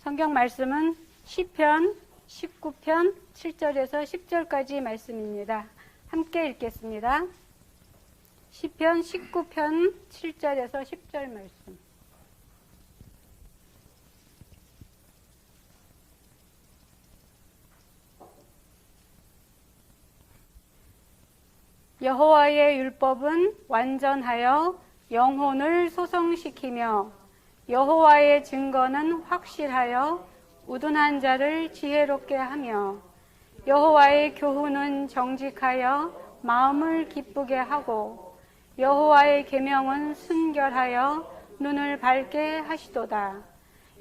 성경 말씀은 시편 19편 7절에서 10절까지 말씀입니다. 함께 읽겠습니다. 시편 19편 7절에서 10절 말씀. 여호와의 율법은 완전하여 영혼을 소성시키며 여호와의 증거는 확실하여 우둔한 자를 지혜롭게 하며 여호와의 교훈은 정직하여 마음을 기쁘게 하고 여호와의 계명은 순결하여 눈을 밝게 하시도다.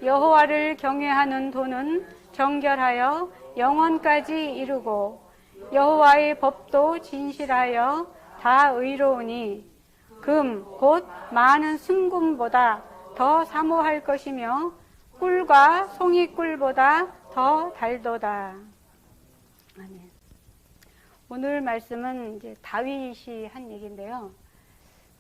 여호와를 경외하는 도는 정결하여 영원까지 이르고 여호와의 법도 진실하여 다 의로우니 금 곧 많은 순금보다 더 사모할 것이며 꿀과 송이꿀보다 더 달도다. 아멘. 오늘 말씀은 이제 다윗이 한 얘기인데요.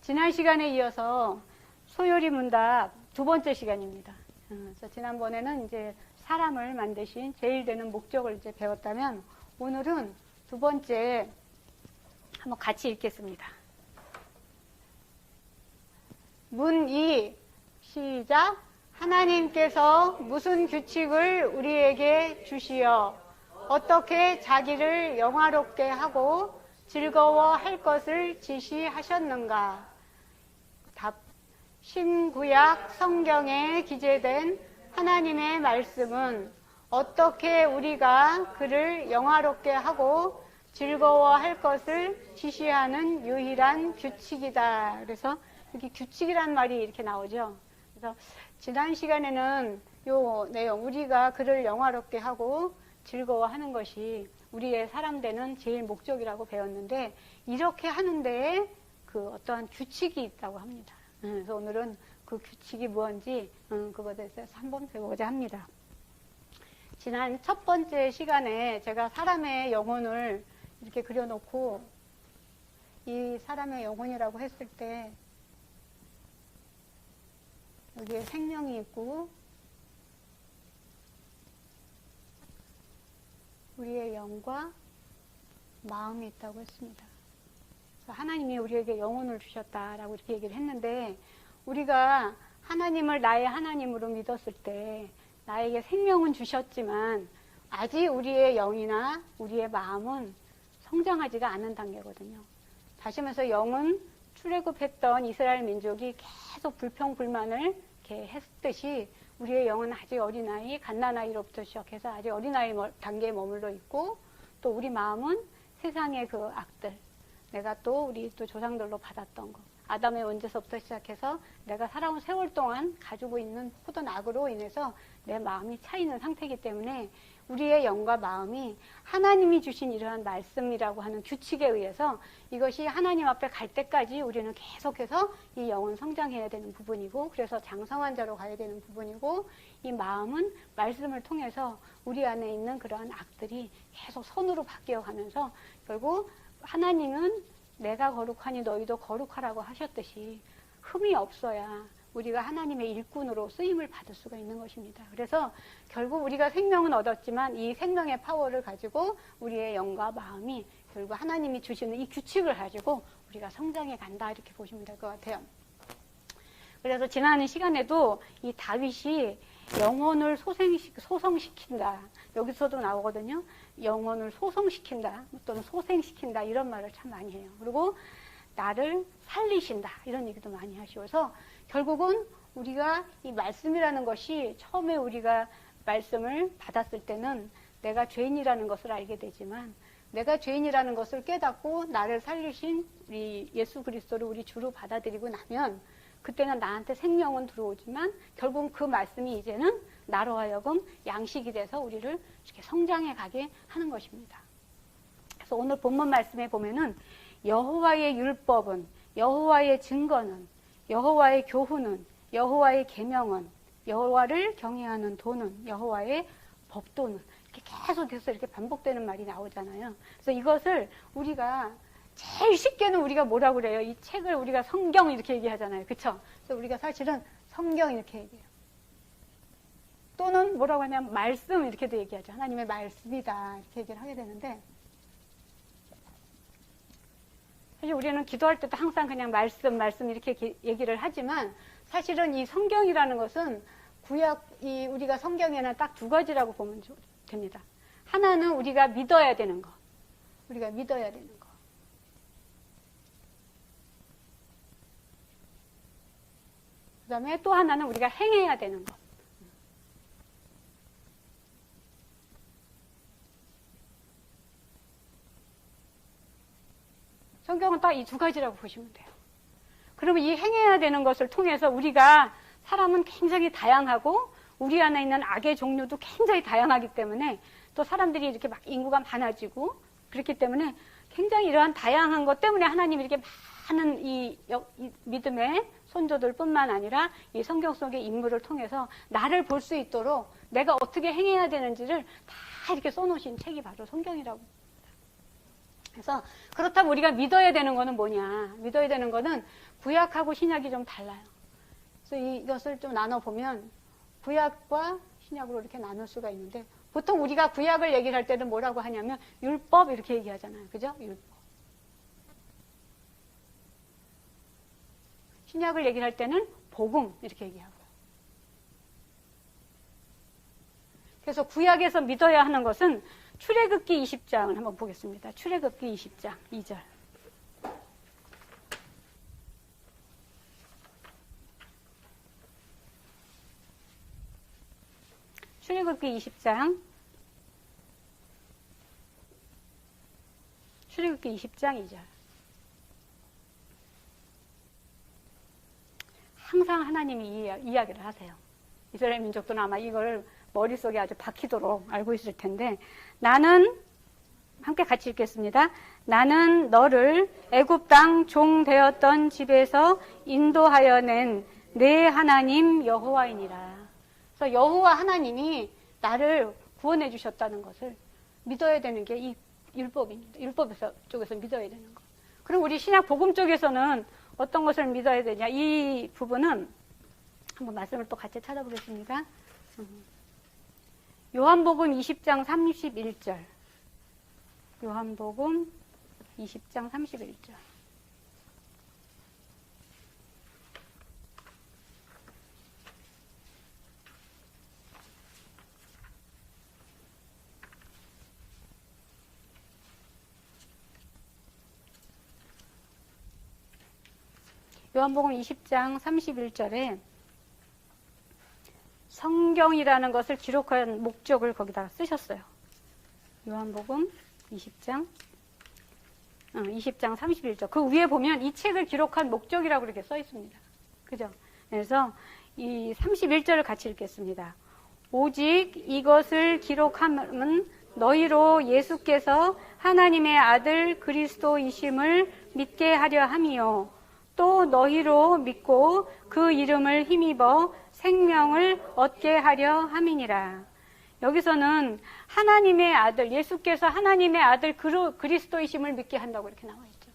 지난 시간에 이어서 소요리 문답 두 번째 시간입니다. 그래서 지난번에는 이제 사람을 만드신 제일 되는 목적을 이제 배웠다면 오늘은 두 번째 한번 같이 읽겠습니다. 문 2 시작. 하나님께서 무슨 규칙을 우리에게 주시어 어떻게 자기를 영화롭게 하고 즐거워할 것을 지시하셨는가? 답. 신구약 성경에 기재된 하나님의 말씀은 어떻게 우리가 그를 영화롭게 하고 즐거워할 것을 지시하는 유일한 규칙이다. 그래서 여기 규칙이란 말이 이렇게 나오죠. 그래서 지난 시간에는 요 내용, 우리가 그를 영화롭게 하고 즐거워하는 것이 우리의 사람 되는 제일 목적이라고 배웠는데, 이렇게 하는데 그 어떠한 규칙이 있다고 합니다. 그래서 오늘은 그 규칙이 뭔지 그것에 대해서 한번 배워보자 합니다. 지난 첫 번째 시간에 제가 사람의 영혼을 이렇게 그려놓고 이 사람의 영혼이라고 했을 때 여기에 생명이 있고 우리의 영과 마음이 있다고 했습니다. 하나님이 우리에게 영혼을 주셨다라고 이렇게 얘기를 했는데, 우리가 하나님을 나의 하나님으로 믿었을 때 나에게 생명은 주셨지만 아직 우리의 영이나 우리의 마음은 성장하지가 않은 단계거든요. 다시 말해서 영은 출애굽했던 이스라엘 민족이 계속 불평불만을 이렇게 했듯이 우리의 영은 아직 어린아이, 갓난아이로부터 시작해서 아직 어린아이 단계에 머물러 있고, 또 우리 마음은 세상의 그 악들, 내가 또 우리 또 조상들로 받았던 거, 아담의 원죄서부터 시작해서 내가 살아온 세월 동안 가지고 있는 모든 악으로 인해서 내 마음이 차 있는 상태이기 때문에 우리의 영과 마음이 하나님이 주신 이러한 말씀이라고 하는 규칙에 의해서 이것이 하나님 앞에 갈 때까지 우리는 계속해서 이 영은 성장해야 되는 부분이고, 그래서 장성한 자로 가야 되는 부분이고, 이 마음은 말씀을 통해서 우리 안에 있는 그러한 악들이 계속 선으로 바뀌어 가면서 결국 하나님은 내가 거룩하니 너희도 거룩하라고 하셨듯이 흠이 없어야 우리가 하나님의 일꾼으로 쓰임을 받을 수가 있는 것입니다. 그래서 결국 우리가 생명은 얻었지만 이 생명의 파워를 가지고 우리의 영과 마음이 결국 하나님이 주시는 이 규칙을 가지고 우리가 성장해 간다, 이렇게 보시면 될 것 같아요. 그래서 지난 시간에도 이 다윗이 영혼을 소성시킨다, 여기서도 나오거든요. 영혼을 소성시킨다 또는 소생시킨다, 이런 말을 참 많이 해요. 그리고 나를 살리신다, 이런 얘기도 많이 하시어서 결국은 우리가 이 말씀이라는 것이 처음에 우리가 말씀을 받았을 때는 내가 죄인이라는 것을 알게 되지만, 내가 죄인이라는 것을 깨닫고 나를 살리신 우리 예수 그리스도를 우리 주로 받아들이고 나면 그때는 나한테 생명은 들어오지만 결국은 그 말씀이 이제는 나로 하여금 양식이 돼서 우리를 이렇게 성장해 가게 하는 것입니다. 그래서 오늘 본문 말씀에 보면은 여호와의 율법은, 여호와의 증거는, 여호와의 교훈은, 여호와의 계명은, 여호와를 경외하는 도는, 여호와의 법도는, 이렇게 계속해서 이렇게 반복되는 말이 나오잖아요. 그래서 이것을 우리가 제일 쉽게는 우리가 뭐라고 그래요? 이 책을 우리가 성경 이렇게 얘기하잖아요. 그쵸? 그래서 우리가 사실은 성경 이렇게 얘기해요. 또는 또는 뭐라고 하냐면 말씀 이렇게도 얘기하죠. 하나님의 말씀이다 이렇게 얘기를 하게 되는데, 사실 우리는 기도할 때도 항상 그냥 말씀 이렇게 얘기를 하지만, 사실은 이 성경이라는 것은 우리가 성경에는 딱 두 가지라고 보면 됩니다. 하나는 우리가 믿어야 되는 거. 우리가 믿어야 되는 거. 그 다음에 또 하나는 우리가 행해야 되는 것. 성경은 딱 이 두 가지라고 보시면 돼요. 그러면 이 행해야 되는 것을 통해서 우리가, 사람은 굉장히 다양하고 우리 안에 있는 악의 종류도 굉장히 다양하기 때문에, 또 사람들이 이렇게 막 인구가 많아지고 그렇기 때문에 굉장히 이러한 다양한 것 때문에 하나님이 이렇게 많은 이 믿음의 선조들 뿐만 아니라 이 성경 속의 인물을 통해서 나를 볼 수 있도록 내가 어떻게 행해야 되는지를 다 이렇게 써놓으신 책이 바로 성경이라고. 그래서 그렇다면 우리가 믿어야 되는 거는 뭐냐? 믿어야 되는 거는 구약하고 신약이 좀 달라요. 그래서 이것을 좀 나눠보면 구약과 신약으로 이렇게 나눌 수가 있는데, 보통 우리가 구약을 얘기를 할 때는 뭐라고 하냐면 율법 이렇게 얘기하잖아요. 그죠? 율법. 신약을 얘기를 할 때는 복음 이렇게 얘기하고요. 그래서 구약에서 믿어야 하는 것은 출애굽기 20장을 한번 보겠습니다. 출애굽기 20장 2절. 출애굽기 20장 2절. 항상 하나님이 이야기를 하세요. 이스라엘 민족들은 아마 이걸 머릿속에 아주 박히도록 알고 있을 텐데, 나는, 함께 같이 읽겠습니다. 나는 너를 애굽 땅 종 되었던 집에서 인도하여 낸 내 하나님 여호와이니라. 그래서 여호와 하나님이 나를 구원해 주셨다는 것을 믿어야 되는 게 이 율법입니다. 쪽에서 믿어야 되는 것. 그럼 우리 신약 복음 쪽에서는 어떤 것을 믿어야 되냐? 이 부분은 한번 말씀을 또 같이 찾아보겠습니다. 요한복음 20장 31절. 요한복음 20장 31절. 요한복음 20장 31절에 성경이라는 것을 기록한 목적을 거기다가 쓰셨어요. 요한복음 20장 31절. 그 위에 보면 이 책을 기록한 목적이라고 그렇게 써 있습니다. 그죠? 그래서 이 31절을 같이 읽겠습니다. 오직 이것을 기록함은 너희로 예수께서 하나님의 아들 그리스도이심을 믿게 하려 함이요. 또 너희로 믿고 그 이름을 힘입어 생명을 얻게 하려 함이니라. 여기서는 하나님의 아들, 예수께서 하나님의 아들 그리스도이심을 믿게 한다고 이렇게 나와 있죠.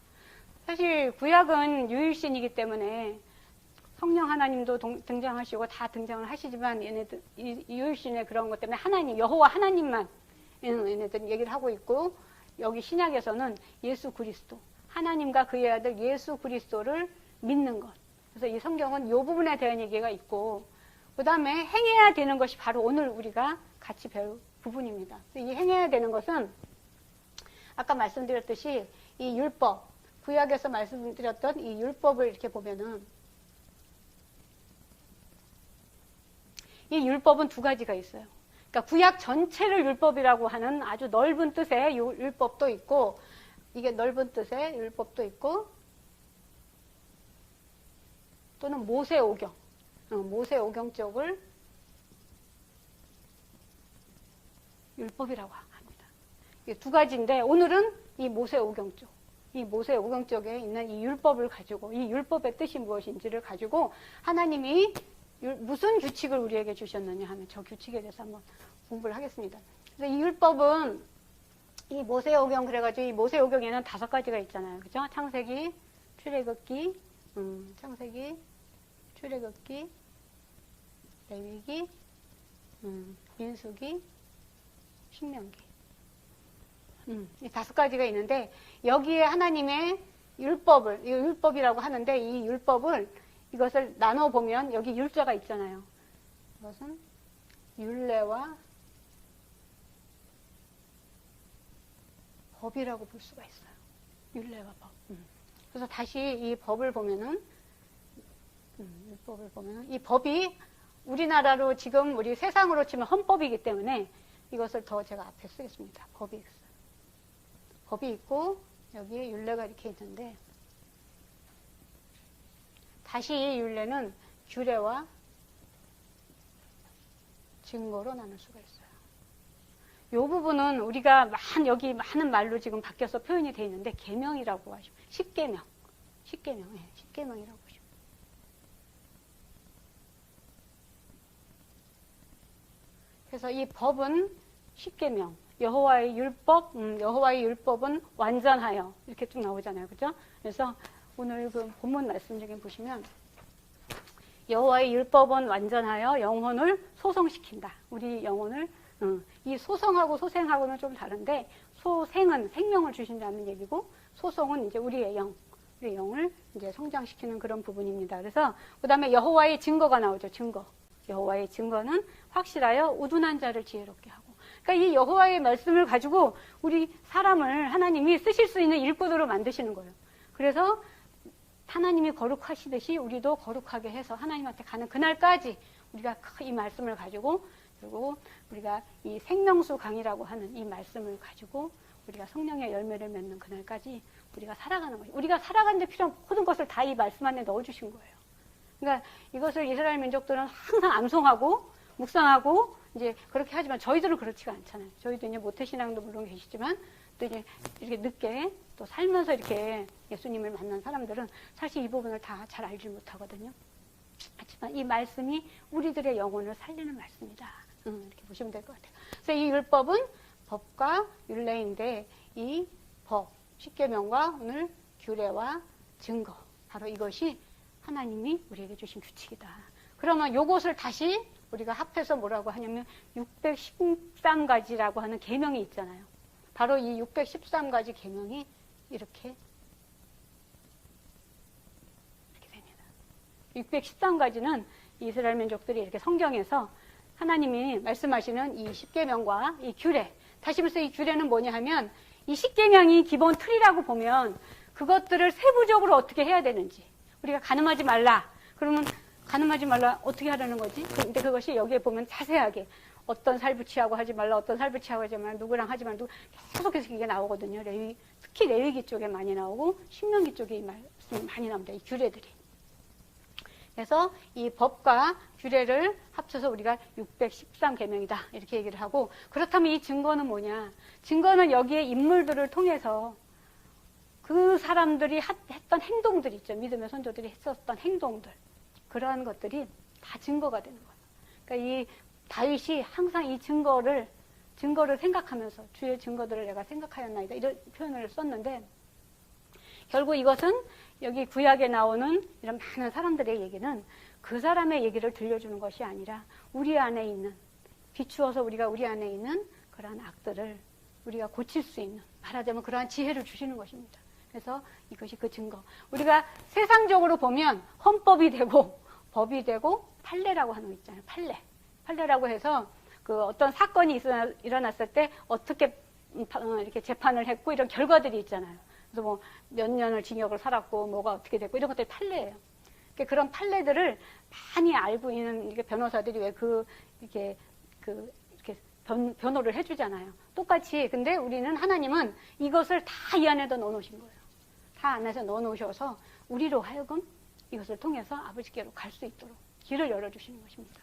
사실 구약은 유일신이기 때문에 성령 하나님도 등장하시고 다 등장을 하시지만, 얘네들 유일신의 그런 것 때문에 하나님, 여호와 하나님만 얘네들 얘기를 하고 있고, 여기 신약에서는 예수 그리스도, 하나님과 그의 아들 예수 그리스도를 믿는 것. 그래서 이 성경은 이 부분에 대한 얘기가 있고, 그 다음에 행해야 되는 것이 바로 오늘 우리가 같이 배울 부분입니다. 이 행해야 되는 것은 아까 말씀드렸듯이 이 율법, 구약에서 말씀드렸던 이 율법을 이렇게 보면은, 이 율법은 두 가지가 있어요. 그러니까 구약 전체를 율법이라고 하는 아주 넓은 뜻의 율법도 있고, 이게 넓은 뜻의 율법도 있고, 또는 모세오경, 모세오경 쪽을 율법이라고 합니다. 이게 두 가지인데, 오늘은 이 모세오경 쪽, 이 모세오경 쪽에 있는 이 율법을 가지고, 이 율법의 뜻이 무엇인지를 가지고 하나님이 무슨 규칙을 우리에게 주셨느냐 하면 저 규칙에 대해서 한번 공부를 하겠습니다. 그래서 이 율법은 이 모세오경, 그래가지고 이 모세오경에는 5가지가 있잖아요. 그죠? 창세기, 출애굽기, 레위기, 민수기, 신명기. 이 5가지가 있는데 여기에 하나님의 율법을, 이 율법이라고 하는데 이 율법을 이것을 나눠 보면 여기 율자가 있잖아요. 이것은 율례와 법이라고 볼 수가 있어요. 율례와 법. 그래서 다시 이 법을 보면은 율법을 보면은 이 법이 우리나라로 지금 우리 세상으로 치면 헌법이기 때문에 이것을 더 제가 앞에 쓰겠습니다. 법이 있어요. 법이 있고 여기에 율례가 이렇게 있는데 다시 이 율례는 규례와 증거로 나눌 수가 있어요. 이 부분은 우리가 여기 많은 말로 지금 바뀌어서 표현이 되어 있는데 계명이라고 하시면 십계명, 십계명이라고 보시면. 그래서 이 법은 십계명, 여호와의 율법은 완전하여 이렇게 쭉 나오잖아요, 그죠? 그래서 오늘 그 본문 말씀 중에 보시면 여호와의 율법은 완전하여 영혼을 소성시킨다. 우리 영혼을 이 소성하고 소생하고는 좀 다른데 소생은 생명을 주신다는 얘기고 소성은 이제 우리의 영을 이제 성장시키는 그런 부분입니다. 그래서 그다음에 여호와의 증거가 나오죠. 증거. 여호와의 증거는 확실하여 우둔한 자를 지혜롭게 하고. 그러니까 이 여호와의 말씀을 가지고 우리 사람을 하나님이 쓰실 수 있는 일꾼으로 만드시는 거예요. 그래서 하나님이 거룩하시듯이 우리도 거룩하게 해서 하나님한테 가는 그날까지 우리가 이 말씀을 가지고 그리고 우리가 이 생명수 강이라고 하는 이 말씀을 가지고 우리가 성령의 열매를 맺는 그날까지 우리가 살아가는 거예요. 우리가 살아가는 데 필요한 모든 것을 다 이 말씀 안에 넣어주신 거예요. 그러니까 이것을 이스라엘 민족들은 항상 암송하고 묵상하고 이제 그렇게 하지만 저희들은 그렇지가 않잖아요. 저희도 이제 모태신앙도 물론 계시지만 또 이제 이렇게 늦게 또 살면서 이렇게 예수님을 만난 사람들은 사실 이 부분을 다 잘 알지 못하거든요. 하지만 이 말씀이 우리들의 영혼을 살리는 말씀이다. 이렇게 보시면 될 것 같아요. 그래서 이 율법은 법과 율례인데 이 법, 십계명과 오늘 규례와 증거, 바로 이것이 하나님이 우리에게 주신 규칙이다. 그러면 요것을 다시 우리가 합해서 뭐라고 하냐면 613가지라고 하는 계명이 있잖아요. 바로 이 613가지 계명이 이렇게 됩니다. 613가지는 이스라엘 민족들이 이렇게 성경에서 하나님이 말씀하시는 이 십계명과 이 규례, 다시 말해서 이 규례는 뭐냐 하면 이 십계명이 기본 틀이라고 보면 그것들을 세부적으로 어떻게 해야 되는지, 우리가 간음하지 말라 그러면 간음하지 말라 어떻게 하라는 거지? 근데 그것이 여기에 보면 자세하게 어떤 살부치하고 하지 말라, 어떤 살부치하고 하지 말라, 누구랑 하지 말라, 계속해서 이게 나오거든요. 특히 레위기 쪽에 많이 나오고 신명기 쪽에 이 말씀이 많이 나옵니다. 이 규례들이. 그래서 이 법과 규례를 합쳐서 우리가 613계명이다 이렇게 얘기를 하고, 그렇다면 이 증거는 뭐냐? 증거는 여기에 인물들을 통해서 그 사람들이 했던 행동들 있죠. 믿음의 선조들이 했었던 행동들, 그러한 것들이 다 증거가 되는 거예요. 그러니까 이 다윗이 항상 이 증거를 생각하면서 주의 증거들을 내가 생각하였나이다 이런 표현을 썼는데, 결국 이것은 여기 구약에 나오는 이런 많은 사람들의 얘기는 그 사람의 얘기를 들려주는 것이 아니라 우리 안에 있는, 비추어서 우리가 우리 안에 있는 그러한 악들을 우리가 고칠 수 있는, 말하자면 그러한 지혜를 주시는 것입니다. 그래서 이것이 그 증거. 우리가 세상적으로 보면 헌법이 되고 법이 되고 판례라고 하는 거 있잖아요. 판례라고 해서 그 어떤 사건이 일어났을 때 어떻게 이렇게 재판을 했고 이런 결과들이 있잖아요. 그래서 뭐 몇 년을 징역을 살았고 뭐가 어떻게 됐고 이런 것들이 판례예요. 그런 판례들을 많이 알고 있는 이렇게 변호사들이 왜 이렇게 변호를 해주잖아요. 똑같이. 근데 우리는 하나님은 이것을 다 이 안에다 넣어놓으신 거예요. 다 안에서 넣어놓으셔서 우리로 하여금 이것을 통해서 아버지께로 갈 수 있도록 길을 열어주시는 것입니다.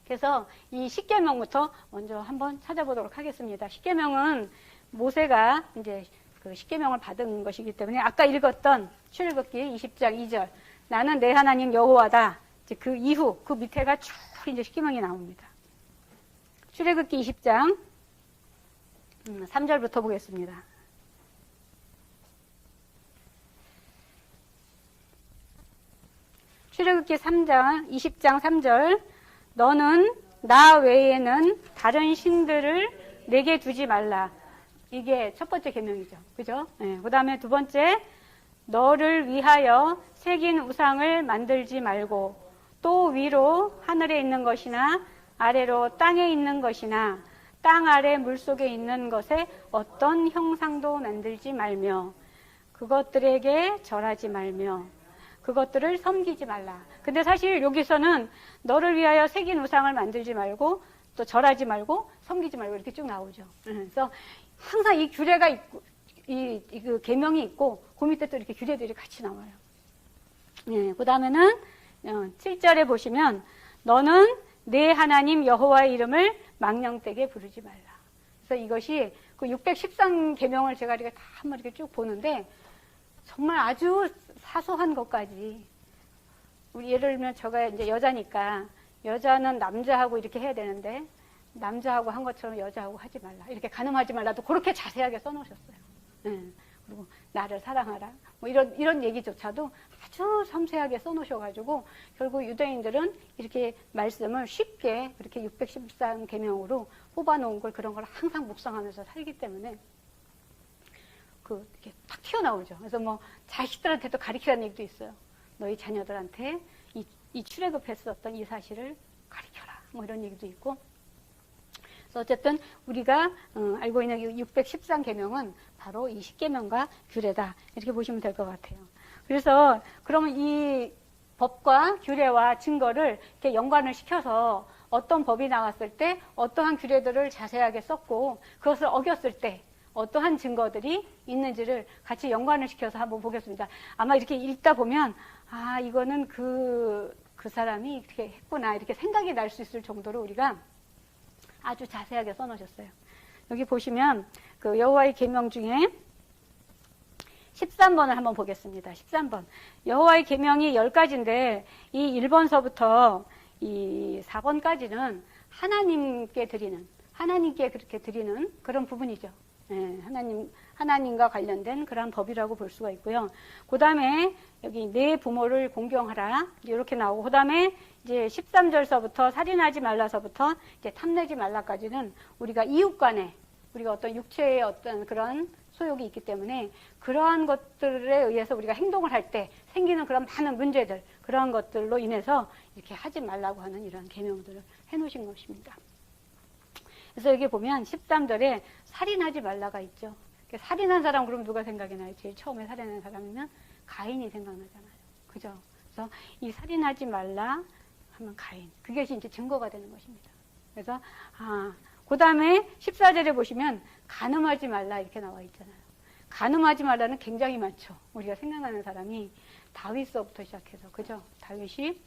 그래서 이 십계명부터 먼저 한번 찾아보도록 하겠습니다. 십계명은 모세가 이제 그 십계명을 받은 것이기 때문에 아까 읽었던 출애굽기 20장 2절 나는 내 하나님 여호와다. 이제 그 이후 그 밑에가 쭉 이제 십계명이 나옵니다. 출애굽기 20장 3절부터 보겠습니다. 출애굽기 20장 3절 너는 나 외에는 다른 신들을 내게 두지 말라. 이게 첫 번째 계명이죠. 그죠? 네. 그 다음에 두 번째, 너를 위하여 새긴 우상을 만들지 말고 또 위로 하늘에 있는 것이나 아래로 땅에 있는 것이나 땅 아래 물속에 있는 것에 어떤 형상도 만들지 말며 그것들에게 절하지 말며 그것들을 섬기지 말라. 근데 사실 여기서는 너를 위하여 새긴 우상을 만들지 말고 또 절하지 말고 섬기지 말고 이렇게 쭉 나오죠. 그래서 항상 이 규례가 있고 그 계명이 있고 그 밑에 또 이렇게 규례들이 같이 나와요. 예, 그 다음에는 7절에 보시면 너는 내 하나님 여호와의 이름을 망령되게 부르지 말라. 그래서 이것이 그 613계명을 제가 이렇게 다 한번 이렇게 쭉 보는데 정말 아주 사소한 것까지 우리 예를 들면 제가 이제 여자니까 여자는 남자하고 이렇게 해야 되는데 남자하고 한 것처럼 여자하고 하지 말라. 이렇게 간음하지 말라도 그렇게 자세하게 써놓으셨어요. 그리고 나를 사랑하라. 뭐 이런 얘기조차도 아주 섬세하게 써놓으셔가지고 결국 유대인들은 이렇게 말씀을 쉽게 그렇게 613계명으로 뽑아놓은 걸 그런 걸 항상 묵상하면서 살기 때문에 이렇게 탁 튀어나오죠. 그래서 뭐 자식들한테도 가르치라는 얘기도 있어요. 너희 자녀들한테 이 출애굽했었던 이 사실을 가르쳐라. 뭐 이런 얘기도 있고. 그래서 어쨌든 우리가 알고 있는 613계명은 바로 이 10계명과 규례다. 이렇게 보시면 될 것 같아요. 그래서 그러면 이 법과 규례와 증거를 이렇게 연관을 시켜서 어떤 법이 나왔을 때 어떠한 규례들을 자세하게 썼고 그것을 어겼을 때 어떠한 증거들이 있는지를 같이 연관을 시켜서 한번 보겠습니다. 아마 이렇게 읽다 보면 아 이거는 그 사람이 이렇게 했구나 이렇게 생각이 날 수 있을 정도로 우리가 아주 자세하게 써놓으셨어요. 여기 보시면 그 여호와의 계명 중에 13번을 한번 보겠습니다. 13번. 여호와의 계명이 10가지인데 이 1번서부터 이 4번까지는 하나님께 그렇게 드리는 그런 부분이죠. 네, 하나님과 관련된 그런 법이라고 볼 수가 있고요. 그 다음에 여기 내 부모를 공경하라. 이렇게 나오고, 그 다음에 이제 13절서부터 살인하지 말라서부터 이제 탐내지 말라까지는 우리가 이웃 간에 우리가 어떤 육체의 어떤 그런 소욕이 있기 때문에 그러한 것들에 의해서 우리가 행동을 할 때 생기는 그런 많은 문제들, 그러한 것들로 인해서 이렇게 하지 말라고 하는 이런 계명들을 해놓으신 것입니다. 그래서 여기 보면 13절에 살인하지 말라가 있죠. 살인한 사람 그럼 누가 생각이 나요? 제일 처음에 살인한 사람이면 가인이 생각나잖아요. 그죠? 그래서 이 살인하지 말라 하면 가인. 그것이 이제 증거가 되는 것입니다. 그래서 그 다음에 14절에 보시면 간음하지 말라 이렇게 나와 있잖아요. 간음하지 말라는 굉장히 많죠. 우리가 생각나는 사람이 다윗서부터 시작해서 그죠? 다윗이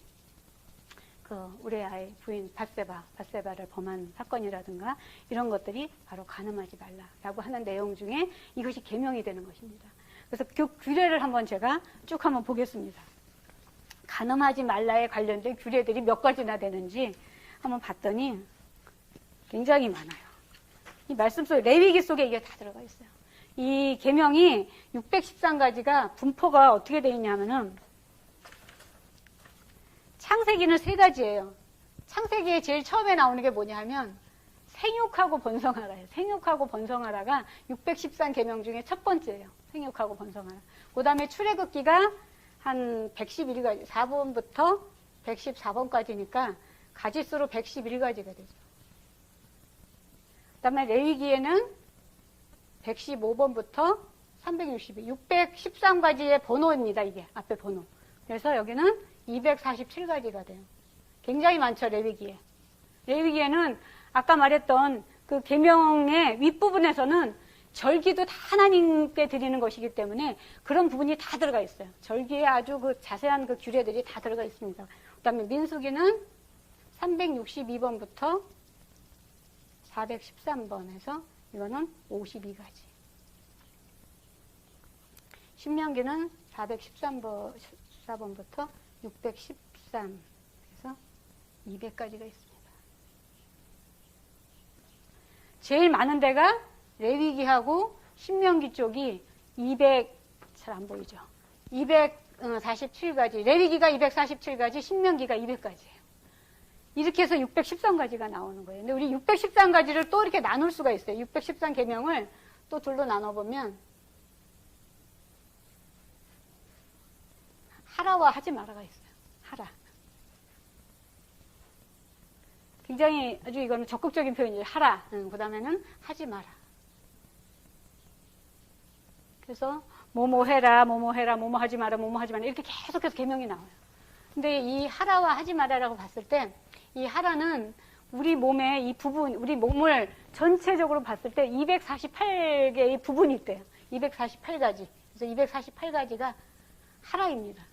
우레아의 부인 밧세바를 범한 사건이라든가 이런 것들이 바로 간음하지 말라라고 하는 내용 중에 이것이 계명이 되는 것입니다. 그래서 그 규례를 한번 제가 쭉 한번 보겠습니다. 간음하지 말라에 관련된 규례들이 몇 가지나 되는지 한번 봤더니 굉장히 많아요. 이 말씀 속에 레위기 속에 이게 다 들어가 있어요. 이 계명이 613가지가 분포가 어떻게 되어 있냐면은 창세기는 3가지예요. 창세기에 제일 처음에 나오는 게 뭐냐 하면 생육하고 번성하라예요. 생육하고 번성하라가 613계명 중에 첫 번째예요. 생육하고 번성하라. 그 다음에 출애굽기가 한 111가지, 4번부터 114번까지니까 가지수로 111가지가 되죠. 그 다음에 레위기에는 115번부터 362, 613가지의 번호입니다. 이게 앞에 번호. 그래서 여기는 247가지가 돼요. 굉장히 많죠, 레위기에. 레위기에는 아까 말했던 그 계명의 윗부분에서는 절기도 다 하나님께 드리는 것이기 때문에 그런 부분이 다 들어가 있어요. 절기에 아주 그 자세한 그 규례들이 다 들어가 있습니다. 그 다음에 민수기는 362번부터 413번에서 이거는 52가지. 신명기는 414번부터 613, 그래서 200가지가 있습니다. 제일 많은 데가 레위기하고 신명기 쪽이 잘 안 보이죠? 247가지. 레위기가 247가지, 신명기가 200가지예요. 이렇게 해서 613가지가 나오는 거예요. 근데 우리 613가지를 또 이렇게 나눌 수가 있어요. 613계명을 또 둘로 나눠보면 하라와 하지 마라가 있어요. 하라. 굉장히 아주 이거는 적극적인 표현이에요. 하라. 그 다음에는 하지 마라. 그래서 뭐뭐 해라, 뭐뭐 해라, 뭐뭐 하지 마라, 뭐뭐 하지 마라 이렇게 계속해서 계명이 나와요. 근데 이 하라와 하지 마라라고 봤을 때 이 하라는 우리 몸의 이 부분, 우리 몸을 전체적으로 봤을 때 248개의 부분이 있대요. 248가지. 그래서 248가지가 하라입니다.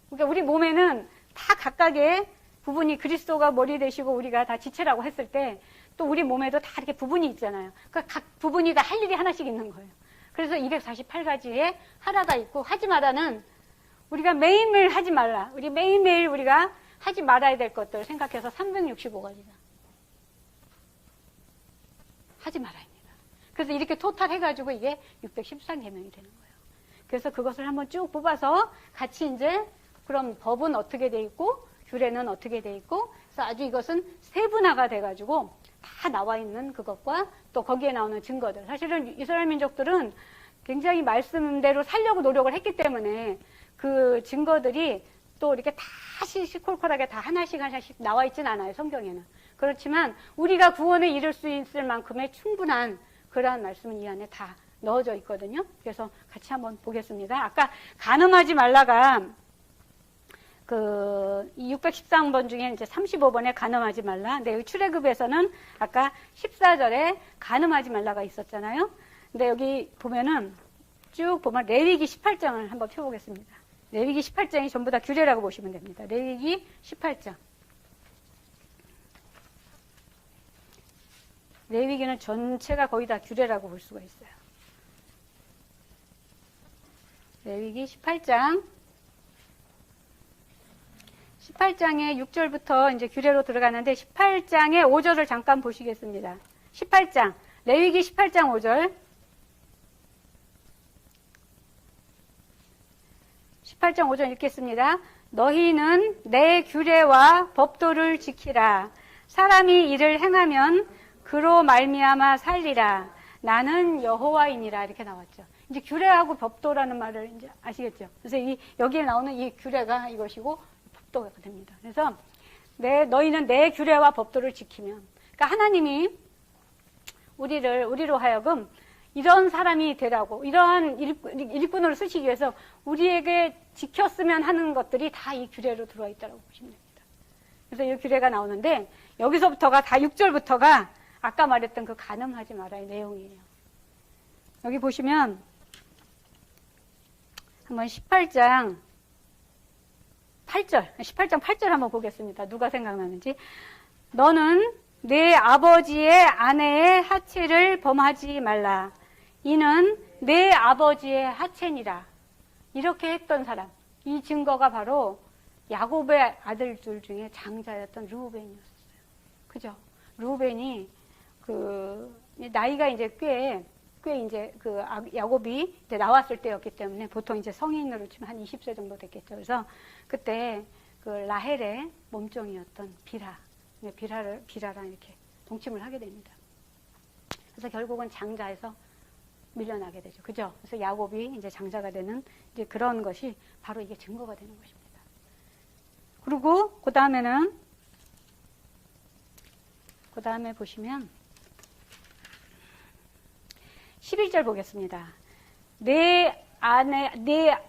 그러니까 우리 몸에는 다 각각의 부분이 그리스도가 머리 되시고 우리가 다 지체라고 했을 때 또 우리 몸에도 다 이렇게 부분이 있잖아요. 그러니까 각 부분이 다 할 일이 하나씩 있는 거예요. 그래서 248가지의 하라가 있고 하지 마라는 우리가 매일매일 하지 말라. 우리 매일매일 우리가 하지 말아야 될 것들 생각해서 365가지다. 하지 말아입니다. 그래서 이렇게 토탈 해가지고 이게 613계명이 되는 거예요. 그래서 그것을 한번 쭉 뽑아서 같이 이제 그럼 법은 어떻게 돼 있고 규례는 어떻게 돼 있고 그래서 아주 이것은 세분화가 돼가지고 다 나와 있는 그것과 또 거기에 나오는 증거들. 사실은 이스라엘 민족들은 굉장히 말씀대로 살려고 노력을 했기 때문에 그 증거들이 또 이렇게 다 시시콜콜하게 다 하나씩 나와 있진 않아요, 성경에는. 그렇지만 우리가 구원에 이를 수 있을 만큼의 충분한 그러한 말씀은 이 안에 다 넣어져 있거든요. 그래서 같이 한번 보겠습니다. 아까 간음하지 말라가 그 613번 중에 이제 35번에 간음하지 말라. 근데 여기 출애굽에서는 아까 14절에 간음하지 말라가 있었잖아요. 근데 여기 보면은 쭉 보면 레위기 18장을 한번 펴보겠습니다. 레위기 18장이 전부 다 규례라고 보시면 됩니다. 레위기 18장. 레위기는 전체가 거의 다 규례라고 볼 수가 있어요. 레위기 18장. 18장의 6절부터 이제 규례로 들어가는데 18장의 5절을 잠깐 보시겠습니다. 18장. 레위기 18장 5절. 18장 5절 읽겠습니다. 너희는 내 규례와 법도를 지키라. 사람이 이를 행하면 그로 말미암아 살리라. 나는 여호와이니라. 이렇게 나왔죠. 이제 규례하고 법도라는 말을 이제 아시겠죠? 그래서 여기에 나오는 이 규례가 이것이고 법도가 됩니다. 그래서 너희는 내 규례와 법도를 지키면, 그러니까 하나님이 우리로 하여금 이런 사람이 되라고, 이러한 일꾼으로 쓰시기 위해서 우리에게 지켰으면 하는 것들이 다 이 규례로 들어와 있다고 보시면 됩니다. 그래서 이 규례가 나오는데, 여기서부터가 다 6절부터가 아까 말했던 그 간음하지 말아의 내용이에요. 여기 보시면, 한번 18장 8절 한번 보겠습니다. 누가 생각나는지. 너는 내 아버지의 아내의 하체를 범하지 말라. 이는 내 아버지의 하체니라. 이렇게 했던 사람. 이 증거가 바로 야곱의 아들들 중에 장자였던 르우벤이었어요. 그죠? 르우벤이 나이가 이제 꽤 이제 야곱이 이제 나왔을 때였기 때문에 보통 이제 성인으로 치면 한 20세 정도 됐겠죠. 그래서 그때 그 라헬의 몸종이었던 비라랑 이렇게 동침을 하게 됩니다. 그래서 결국은 장자에서 밀려나게 되죠. 그죠? 그래서 야곱이 이제 장자가 되는 이제 그런 것이 바로 이게 증거가 되는 것입니다. 그리고 그 다음에 보시면 11절 보겠습니다. 내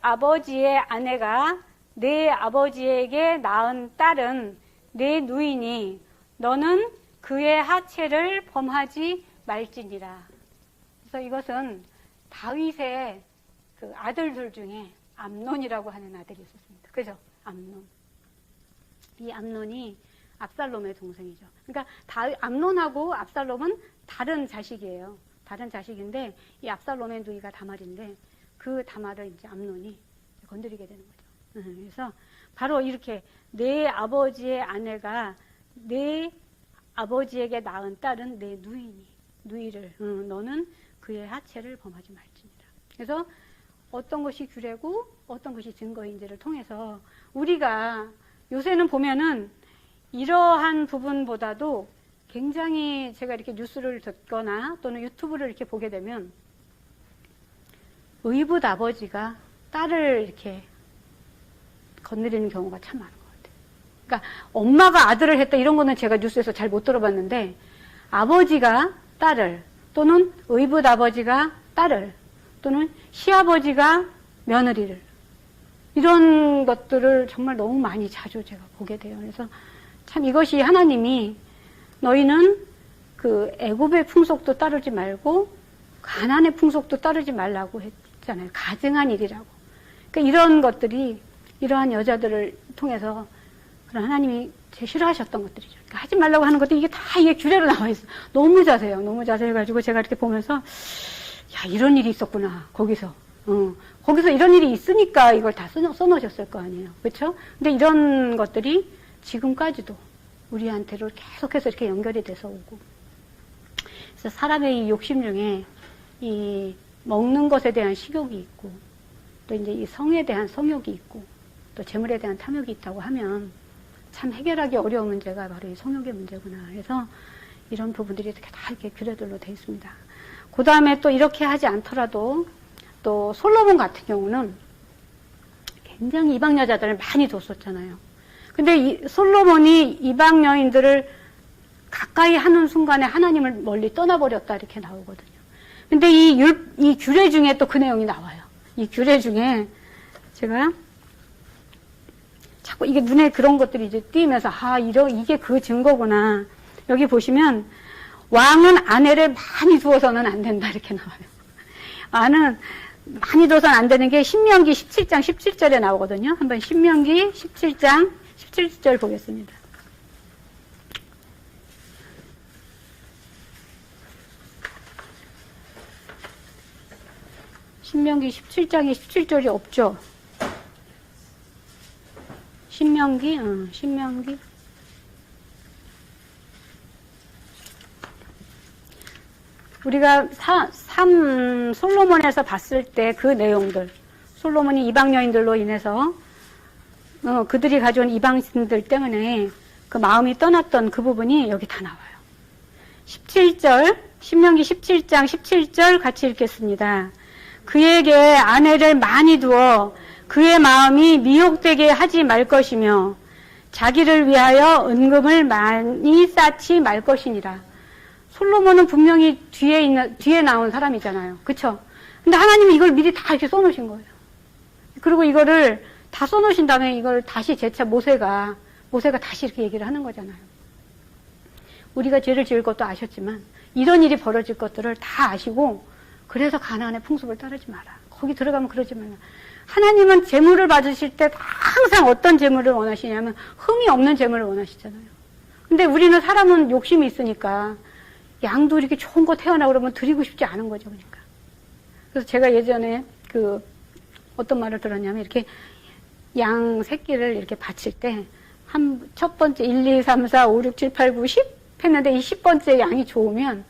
아버지의 아내가 내 아버지에게 낳은 딸은 내 누이니 너는 그의 하체를 범하지 말지니라. 그래서 이것은 다윗의 그 아들들 중에 암논이라고 하는 아들이 있었습니다. 그죠? 암논. 이 암논이 압살롬의 동생이죠. 그러니까 암논하고 압살롬은 다른 자식이에요. 다른 자식인데 이 압살롬의 누이가 다말인데 그 다말을 이제 암논이 건드리게 되는 거죠. 그래서 바로 이렇게 내 아버지의 아내가 내 아버지에게 낳은 딸은 내 누이를 너는 그의 하체를 범하지 말지니라. 그래서 어떤 것이 규례고 어떤 것이 증거인지를 통해서 우리가 요새는 보면은 이러한 부분보다도 굉장히 제가 이렇게 뉴스를 듣거나 또는 유튜브를 이렇게 보게 되면 의붓 아버지가 딸을 이렇게 건드리는 경우가 참 많은 것 같아요. 그러니까 엄마가 아들을 했다 이런 거는 제가 뉴스에서 잘 못 들어봤는데 아버지가 딸을 또는 의붓 아버지가 딸을 또는 시아버지가 며느리를 이런 것들을 정말 너무 많이 자주 제가 보게 돼요. 그래서 참 이것이 하나님이 너희는 그 애굽의 풍속도 따르지 말고 가나안의 풍속도 따르지 말라고 했잖아요. 가증한 일이라고. 그러니까 이런 것들이 이러한 여자들을 통해서 그런 하나님이 제일 싫어하셨던 것들이죠. 그러니까 하지 말라고 하는 것도 이게 다 이게 규례로 나와 있어. 너무 자세해요. 너무 자세해가지고 제가 이렇게 보면서 야 이런 일이 있었구나 거기서. 거기서 이런 일이 있으니까 이걸 다 써놓으셨을 거 아니에요. 그렇죠? 근데 이런 것들이 지금까지도 우리한테로 계속해서 이렇게 연결이 돼서 오고. 그래서 사람의 이 욕심 중에 이 먹는 것에 대한 식욕이 있고 또 이제 이 성에 대한 성욕이 있고 또 재물에 대한 탐욕이 있다고 하면 참 해결하기 어려운 문제가 바로 이 성욕의 문제구나. 그래서 이런 부분들이 이렇게 다 이렇게 규례들로 되어 있습니다. 그 다음에 또 이렇게 하지 않더라도 또 솔로몬 같은 경우는 굉장히 이방 여자들을 많이 뒀었잖아요. 근데 이 솔로몬이 이방 여인들을 가까이 하는 순간에 하나님을 멀리 떠나버렸다 이렇게 나오거든요. 근데 이 규례 중에 또 그 내용이 나와요. 이 규례 중에 제가 자꾸 이게 눈에 그런 것들이 이제 띄면서 이게 그 증거구나. 여기 보시면 왕은 아내를 많이 두어서는 안 된다 이렇게 나와요. 아는 많이 둬서는 안 되는 게 신명기 17장 17절에 나오거든요. 한번 신명기 17장 17절 보겠습니다. 신명기 17장에 17절이 없죠. 신명기 우리가 솔로몬에서 봤을 때 그 내용들, 솔로몬이 이방 여인들로 인해서 그들이 가져온 이방신들 때문에 그 마음이 떠났던 그 부분이 여기 다 나와요. 17절, 신명기 17장 17절 같이 읽겠습니다. 그에게 아내를 많이 두어 그의 마음이 미혹되게 하지 말 것이며 자기를 위하여 은금을 많이 쌓지 말 것이니라. 솔로몬은 분명히 뒤에 나온 사람이잖아요. 그쵸? 근데 하나님이 이걸 미리 다 이렇게 써놓으신 거예요. 그리고 이거를 다 써놓으신 다음에 이걸 다시 재차 모세가 다시 이렇게 얘기를 하는 거잖아요. 우리가 죄를 지을 것도 아셨지만 이런 일이 벌어질 것들을 다 아시고 그래서 가나안의 풍습을 따르지 마라. 거기 들어가면 그러지 마라. 하나님은 재물을 받으실 때 항상 어떤 재물을 원하시냐면 흠이 없는 재물을 원하시잖아요. 근데 우리는 사람은 욕심이 있으니까 양도 이렇게 좋은 거 태어나고 그러면 드리고 싶지 않은 거죠. 그러니까. 그래서 제가 예전에 어떤 말을 들었냐면 이렇게 양 새끼를 이렇게 바칠 때 첫 번째 1, 2, 3, 4, 5, 6, 7, 8, 9, 10 했는데 이 10번째 양이 좋으면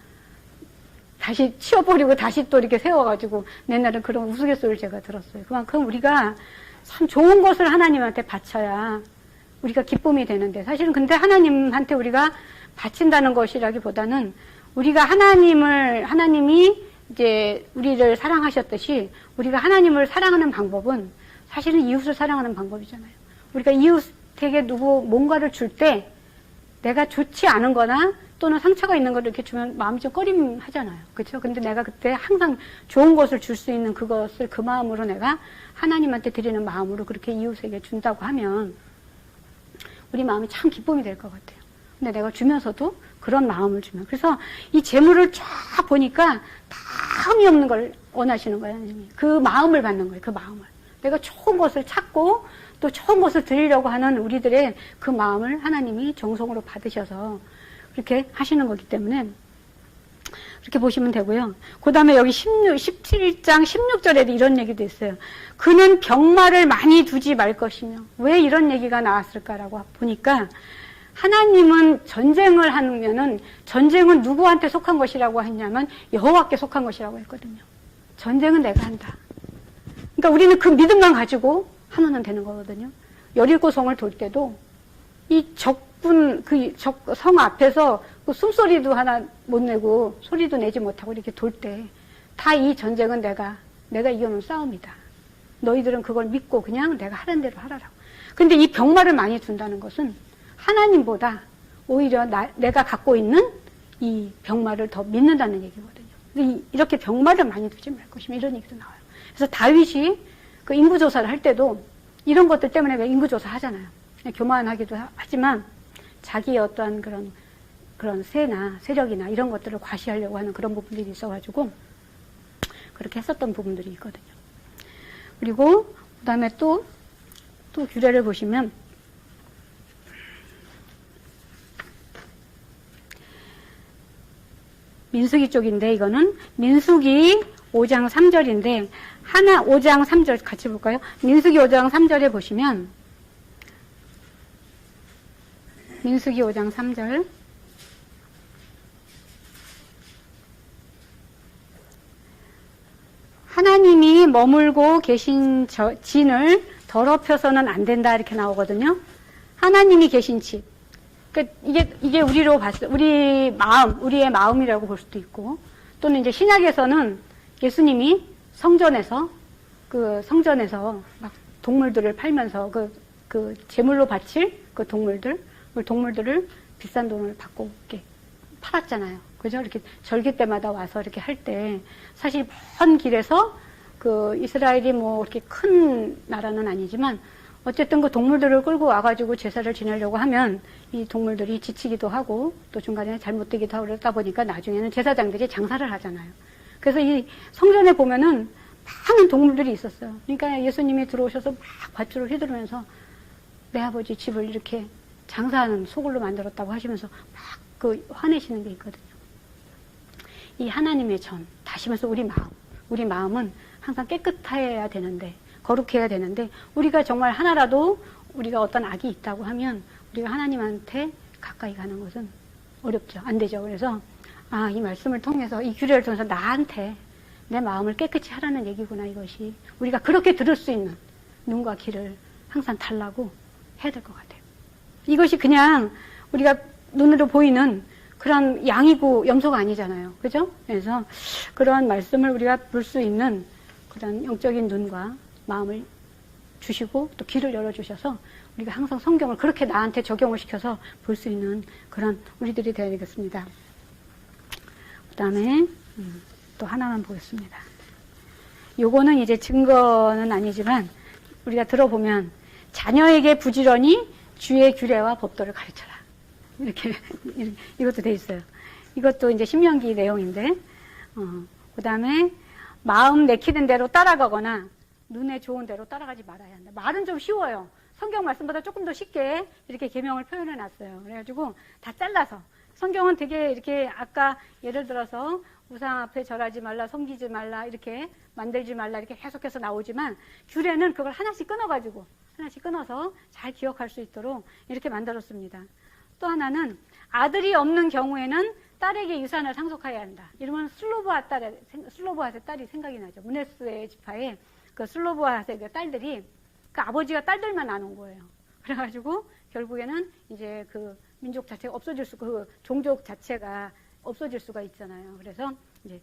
다시 치워버리고 다시 또 이렇게 세워가지고 옛날에 그런 우스갯소리를 제가 들었어요. 그만큼 우리가 참 좋은 것을 하나님한테 바쳐야 우리가 기쁨이 되는데 사실은 근데 하나님한테 우리가 바친다는 것이라기보다는 우리가 하나님이 이제 우리를 사랑하셨듯이 우리가 하나님을 사랑하는 방법은 사실은 이웃을 사랑하는 방법이잖아요. 우리가 이웃에게 뭔가를 줄 때 내가 좋지 않은 거나 또는 상처가 있는 걸 이렇게 주면 마음이 좀 꺼림하잖아요. 그렇죠? 근데 내가 그때 항상 좋은 것을 줄 수 있는 그것을 그 마음으로 내가 하나님한테 드리는 마음으로 그렇게 이웃에게 준다고 하면 우리 마음이 참 기쁨이 될 것 같아요. 근데 내가 주면서도 그런 마음을 주면. 그래서 이 재물을 쫙 보니까 다 흠이 없는 걸 원하시는 거예요, 하나님이. 그 마음을 받는 거예요, 그 마음을. 내가 좋은 것을 찾고 또 좋은 것을 드리려고 하는 우리들의 그 마음을 하나님이 정성으로 받으셔서 그렇게 하시는 거기 때문에 그렇게 보시면 되고요. 그 다음에 여기 17장 16절에도 이런 얘기도 있어요. 그는 병마를 많이 두지 말 것이며. 왜 이런 얘기가 나왔을까라고 보니까 하나님은 전쟁을 하면은 전쟁은 누구한테 속한 것이라고 했냐면 여호와께 속한 것이라고 했거든요. 전쟁은 내가 한다. 그러니까 우리는 그 믿음만 가지고 하면 되는 거거든요. 여리고성을 돌 때도 이 적군 그 성 앞에서 그 숨소리도 하나 못 내고 소리도 내지 못하고 이렇게 돌 때 다 이 전쟁은 내가 이겨놓은 싸움이다. 너희들은 그걸 믿고 그냥 내가 하는 대로 하라라고. 근데 이 병마를 많이 둔다는 것은 하나님보다 오히려 내가 갖고 있는 이 병마를 더 믿는다는 얘기거든요. 이렇게 병마를 많이 두지 말 것이며 이런 얘기도 나와요. 그래서 다윗이 그 인구조사를 할 때도 이런 것들 때문에 왜 인구조사 하잖아요. 교만하기도 하지만 자기의 어떠한 그런 세나 세력이나 이런 것들을 과시하려고 하는 그런 부분들이 있어가지고 그렇게 했었던 부분들이 있거든요. 그리고 그 다음에 또 규례를 보시면 민수기 쪽인데 이거는 민수기 5장 3절인데 5장 3절 같이 볼까요? 민수기 5장 3절에 보시면 민수기 5장 3절 하나님이 머물고 계신 진을 더럽혀서는 안 된다 이렇게 나오거든요. 하나님이 계신 집. 그러니까 이게 우리로 봤을 우리의 마음이라고 볼 수도 있고 또는 이제 신약에서는 예수님이 성전에서 막 동물들을 팔면서 그 제물로 바칠 그 동물들을 비싼 돈을 받고 이렇게 팔았잖아요. 그죠? 이렇게 절기 때마다 와서 이렇게 할 때 사실 먼 길에서 그 이스라엘이 뭐 이렇게 큰 나라는 아니지만 어쨌든 그 동물들을 끌고 와가지고 제사를 지내려고 하면 이 동물들이 지치기도 하고 또 중간에 잘못되기도 하고 그러다 보니까 나중에는 제사장들이 장사를 하잖아요. 그래서 이 성전에 보면은 많은 동물들이 있었어요. 그러니까 예수님이 들어오셔서 막 밧줄을 휘두르면서 내 아버지 집을 이렇게 장사하는 소굴로 만들었다고 하시면서 막 그 화내시는 게 있거든요. 이 하나님의 전, 다시 말해서 우리 마음은 항상 깨끗해야 되는데, 거룩해야 되는데, 우리가 정말 하나라도 우리가 어떤 악이 있다고 하면 우리가 하나님한테 가까이 가는 것은 어렵죠. 안 되죠. 그래서 이 말씀을 통해서 이 규례를 통해서 나한테 내 마음을 깨끗이 하라는 얘기구나 이것이. 우리가 그렇게 들을 수 있는 눈과 귀를 항상 달라고 해야 될 것 같아요. 이것이 그냥 우리가 눈으로 보이는 그런 양이고 염소가 아니잖아요. 그죠? 그래서 그런 말씀을 우리가 볼 수 있는 그런 영적인 눈과 마음을 주시고 또 귀를 열어주셔서 우리가 항상 성경을 그렇게 나한테 적용을 시켜서 볼 수 있는 그런 우리들이 되어야 되겠습니다. 그 다음에 또 하나만 보겠습니다. 요거는 이제 증거는 아니지만 우리가 들어보면 자녀에게 부지런히 주의 규례와 법도를 가르쳐라. 이렇게 이것도 돼 있어요. 이것도 이제 신명기 내용인데 그 다음에 마음 내키는 대로 따라가거나 눈에 좋은 대로 따라가지 말아야 한다. 말은 좀 쉬워요. 성경 말씀보다 조금 더 쉽게 이렇게 계명을 표현해 놨어요. 그래가지고 다 잘라서 성경은 되게 이렇게 아까 예를 들어서 우상 앞에 절하지 말라, 섬기지 말라, 이렇게 만들지 말라 이렇게 계속해서 나오지만 규례는 그걸 하나씩 끊어서 잘 기억할 수 있도록 이렇게 만들었습니다. 또 하나는 아들이 없는 경우에는 딸에게 유산을 상속해야 한다. 이러면 슬로보핫의 딸이 생각이 나죠. 문헤스의 지파에 그 슬로보핫의 그 딸들이 그 아버지가 딸들만 나눈 거예요. 그래가지고 결국에는 이제 그 민족 자체가 그 종족 자체가 없어질 수가 있잖아요. 그래서 이제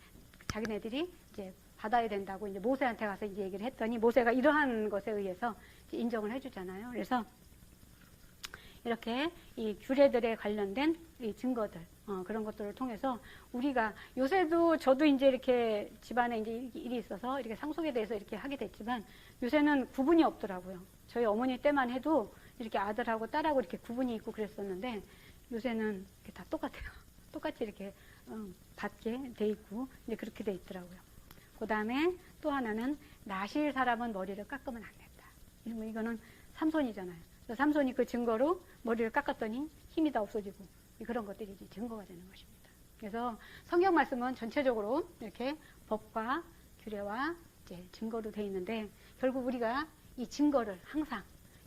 자기네들이 이제 받아야 된다고 이제 모세한테 가서 이제 얘기를 했더니 모세가 이러한 것에 의해서 인정을 해주잖아요. 그래서 이렇게 이 규례들에 관련된 이 증거들, 그런 것들을 통해서 우리가 요새도 저도 이제 이렇게 집안에 이제 일이 있어서 이렇게 상속에 대해서 이렇게 하게 됐지만 요새는 구분이 없더라고요. 저희 어머니 때만 해도 이렇게 아들하고 딸하고 이렇게 구분이 있고 그랬었는데 요새는 이렇게 다 똑같아요. 똑같이 이렇게 받게 돼 있고 이제 그렇게 돼 있더라고요. 그 다음에 또 하나는 나실 사람은 머리를 깎으면 안 된다. 이거는 삼손이잖아요. 삼손이 그 증거로 머리를 깎았더니 힘이 다 없어지고 그런 것들이 이제 증거가 되는 것입니다. 그래서 성경 말씀은 전체적으로 이렇게 법과 규례와 이제 증거로 되어 있는데 결국 우리가 이 증거를 항상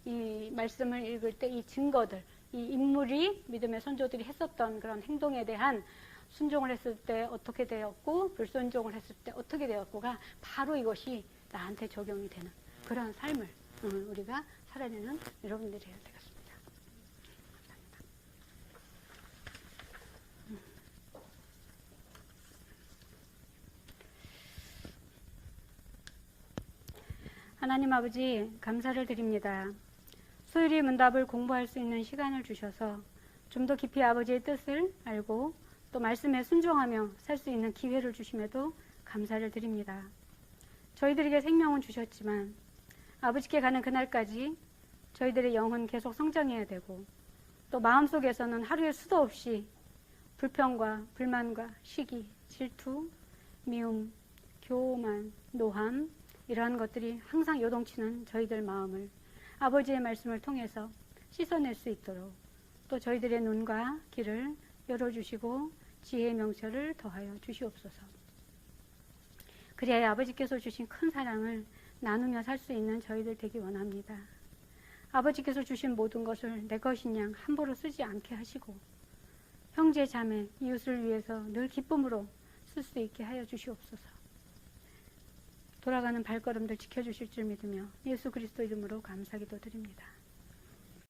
이 말씀을 읽을 때 이 증거들, 이 인물이 믿음의 선조들이 했었던 그런 행동에 대한 순종을 했을 때 어떻게 되었고 불순종을 했을 때 어떻게 되었고가 바로 이것이 나한테 적용이 되는 그런 삶을 우리가 살아내는 여러분들이 해야 되겠습니다. 감사합니다. 하나님 아버지, 감사를 드립니다. 수요일 문답을 공부할 수 있는 시간을 주셔서 좀 더 깊이 아버지의 뜻을 알고 또 말씀에 순종하며 살 수 있는 기회를 주심에도 감사를 드립니다. 저희들에게 생명은 주셨지만 아버지께 가는 그날까지 저희들의 영은 계속 성장해야 되고 또 마음속에서는 하루에 수도 없이 불평과 불만과 시기, 질투, 미움, 교만, 노함 이러한 것들이 항상 요동치는 저희들 마음을 아버지의 말씀을 통해서 씻어낼 수 있도록 또 저희들의 눈과 귀를 열어주시고 지혜의 명철을 더하여 주시옵소서. 그래야 아버지께서 주신 큰 사랑을 나누며 살 수 있는 저희들 되기 원합니다. 아버지께서 주신 모든 것을 내 것인 양 함부로 쓰지 않게 하시고 형제 자매 이웃을 위해서 늘 기쁨으로 쓸 수 있게 하여 주시옵소서. 돌아가는 발걸음들 지켜주실 줄 믿으며 예수 그리스도 이름으로 감사기도 드립니다.